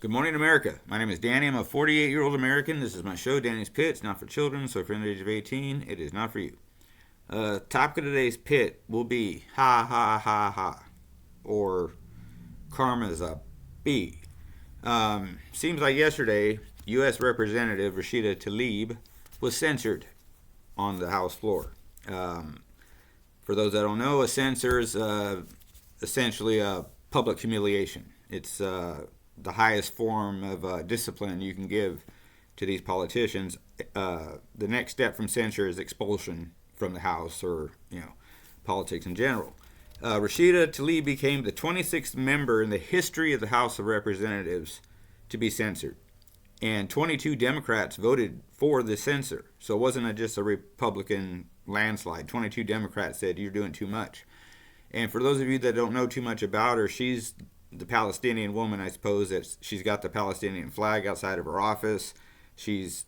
Good morning, America. My name is Danny. I'm a 48-year-old American. This is my show, Danny's Pit. It's not for children, so if you're under the age of 18, it is not for you. Topic of today's pit will be ha ha ha ha, or karma's a bee. Seems like yesterday, U.S. Representative Rashida Tlaib was censured on the House floor. For those that don't know, a censure is essentially a public humiliation. It's the highest form of discipline you can give to these politicians. The next step from censure is expulsion from the House, or politics in general. Rashida Tlaib became the 26th member in the history of the House of Representatives to be censored, and 22 Democrats voted for the censor. So it wasn't just a Republican landslide. 22 Democrats said you're doing too much. And for those of you that don't know too much about her, she's the Palestinian woman, I suppose, that she's got the Palestinian flag outside of her office. She's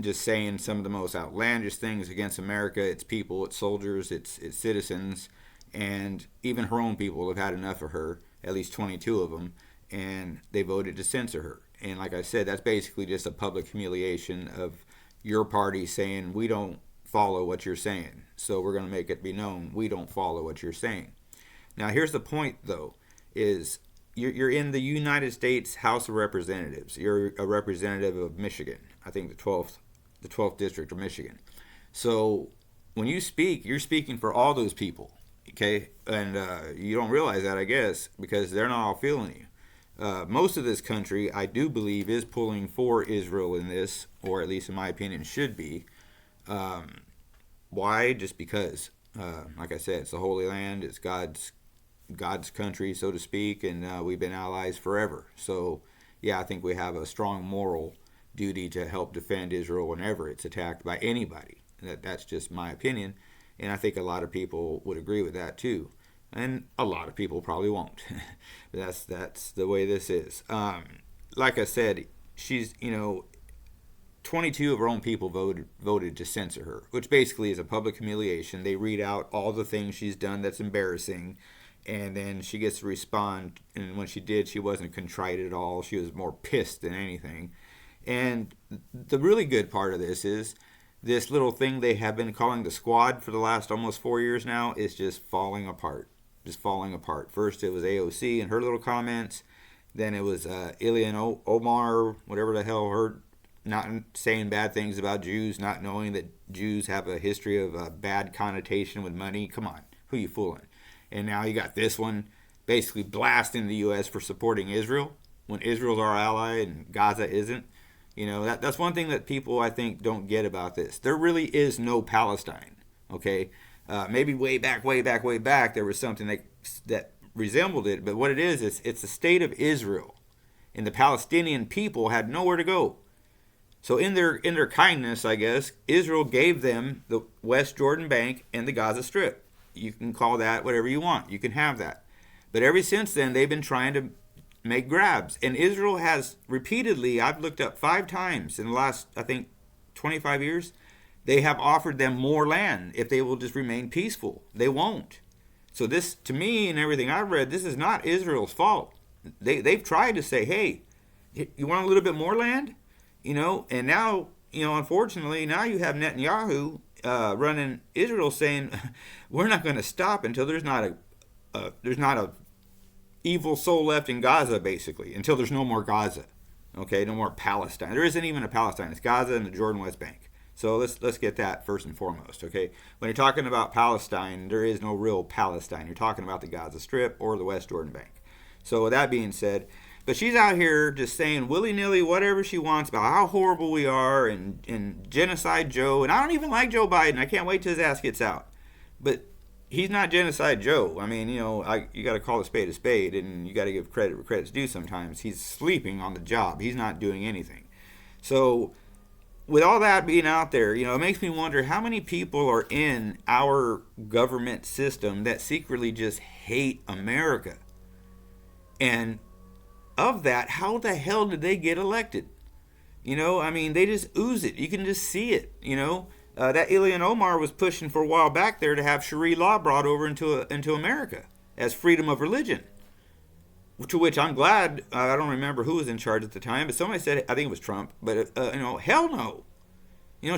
just saying some of the most outlandish things against America, its people, its soldiers, its citizens, and even her own people have had enough of her, at least 22 of them, and they voted to censor her. And like I said, that's basically just a public humiliation of your party saying, we don't follow what you're saying, so we're going to make it be known we don't follow what you're saying. Now, here's the point, though, is you're in the United States House of Representatives. You're a representative of Michigan, I think the 12th district of Michigan. So when you speak, you're speaking for all those people, okay? And you don't realize that, I guess, because they're not all feeling you. Most of this country, I do believe, is pulling for Israel in this, or at least in my opinion should be. Why? Just because, like I said, it's the Holy Land, it's God's country, so to speak, and we've been allies forever. So, yeah, I think we have a strong moral duty to help defend Israel whenever it's attacked by anybody. That's just my opinion, and I think a lot of people would agree with that too. And a lot of people probably won't. But that's the way this is. Like I said, she's 22 of her own people voted to censor her, which basically is a public humiliation. They read out all the things she's done that's embarrassing, and then she gets to respond. And when she did, she wasn't contrite at all. She was more pissed than anything. And the really good part of this is this little thing they have been calling the squad for the last almost 4 years now is just falling apart. Just falling apart. First it was AOC and her little comments. Then it was Ilhan Omar, whatever the hell, her not saying bad things about Jews, not knowing that Jews have a history of a bad connotation with money. Come on, who you fooling? And now you got this one basically blasting the U.S. for supporting Israel when Israel's our ally and Gaza isn't. That's one thing that people, I think, don't get about this. There really is no Palestine, okay? Maybe way back, there was something that resembled it. But what it is it's the state of Israel. And the Palestinian people had nowhere to go. So in their kindness, I guess, Israel gave them the West Jordan Bank and the Gaza Strip. You can call that whatever you want. You can have that. But ever since then, they've been trying to make grabs. And Israel has repeatedly, I've looked up 5 times in the last, I think, 25 years, they have offered them more land if they will just remain peaceful. They won't. So this, to me, and everything I've read, this is not Israel's fault. They've tried to say, hey, you want a little bit more land? And now, unfortunately, now you have Netanyahu running Israel saying, we're not going to stop until there's not a evil soul left in Gaza, basically, until there's no more Gaza. Okay, no more Palestine. There isn't even a Palestine. It's Gaza and the Jordan West Bank. So let's get that first and foremost, okay? When you're talking about Palestine, there is no real Palestine. You're talking about the Gaza Strip or the West Jordan Bank. So with that being said, but she's out here just saying willy-nilly whatever she wants about how horrible we are and Genocide Joe. And I don't even like Joe Biden. I can't wait till his ass gets out. But he's not Genocide Joe. I mean, you got to call a spade, and you got to give credit where credit's due sometimes. He's sleeping on the job. He's not doing anything. So with all that being out there, it makes me wonder how many people are in our government system that secretly just hate America. And of that, how the hell did they get elected? They just ooze it. You can just see it, That Ilhan Omar was pushing for a while back there to have Sharia law brought over into America as freedom of religion. To which I'm glad. I don't remember who was in charge at the time, but somebody said, I think it was Trump. But hell no.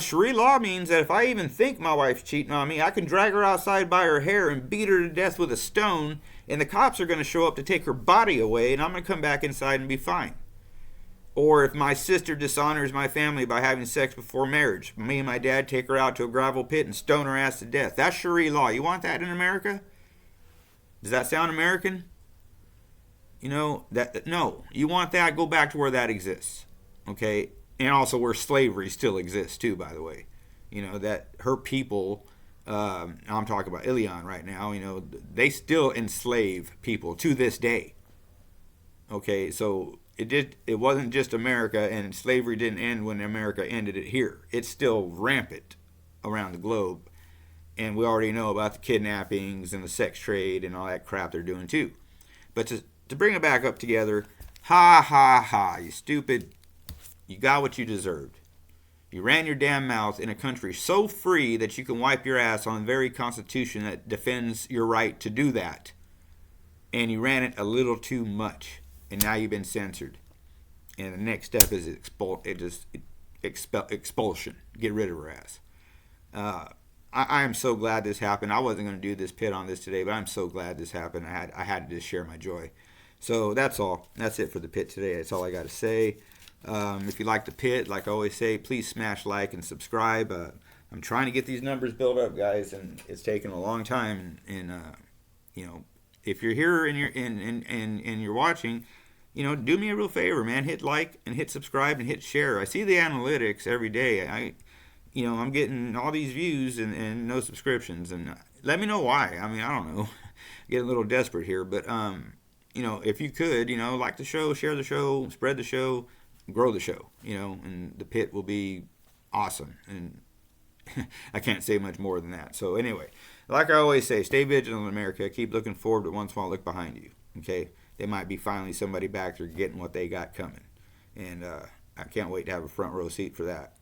Sharia law means that if I even think my wife's cheating on me, I can drag her outside by her hair and beat her to death with a stone, and the cops are going to show up to take her body away, and I'm going to come back inside and be fine. Or if my sister dishonors my family by having sex before marriage, me and my dad take her out to a gravel pit and stone her ass to death. That's Sharia law. You want that in America? Does that sound American? That no. You want that? Go back to where that exists. Okay? And also where slavery still exists too, by the way. That her people, I'm talking about Ilion right now, they still enslave people to this day. Okay, so it wasn't just America, and slavery didn't end when America ended it here. It's still rampant around the globe. And we already know about the kidnappings and the sex trade and all that crap they're doing too. But to bring it back up together, ha ha ha, you stupid. You got what you deserved. You ran your damn mouth in a country so free that you can wipe your ass on the very constitution that defends your right to do that. And you ran it a little too much. And now you've been censored. And the next step is expulsion. Get rid of her ass. I am so glad this happened. I wasn't going to do this pit on this today, but I'm so glad this happened. I had to just share my joy. So that's all. That's it for the pit today. That's all I got to say. If you like the pit, like I always say, please smash like and subscribe. I'm trying to get these numbers built up, guys, and it's taken a long time. And if you're here and you're watching, do me a real favor, man. Hit like and hit subscribe and hit share. I see the analytics every day. I'm getting all these views and no subscriptions, and let me know why. I mean, I don't know. Getting a little desperate here, but if you could, like the show, share the show, spread the show, grow the show, and the pit will be awesome. And I can't say much more than that. So anyway, like I always say, stay vigilant, America. Keep looking forward, but once in a while look behind you. Okay, they might be finally somebody back there getting what they got coming, and I can't wait to have a front row seat for that.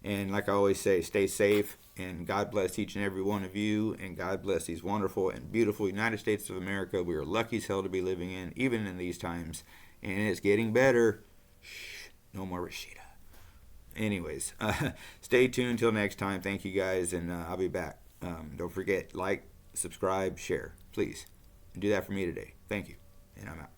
And like I always say, stay safe, and God bless each and every one of you, and God bless these wonderful and beautiful United States of America. We are lucky as hell to be living in, even in these times, and it's getting better. Shh, no more Rashida. Anyways, stay tuned till next time. Thank you guys, and I'll be back. Don't forget, like, subscribe, share, please. Do that for me today. Thank you, and I'm out.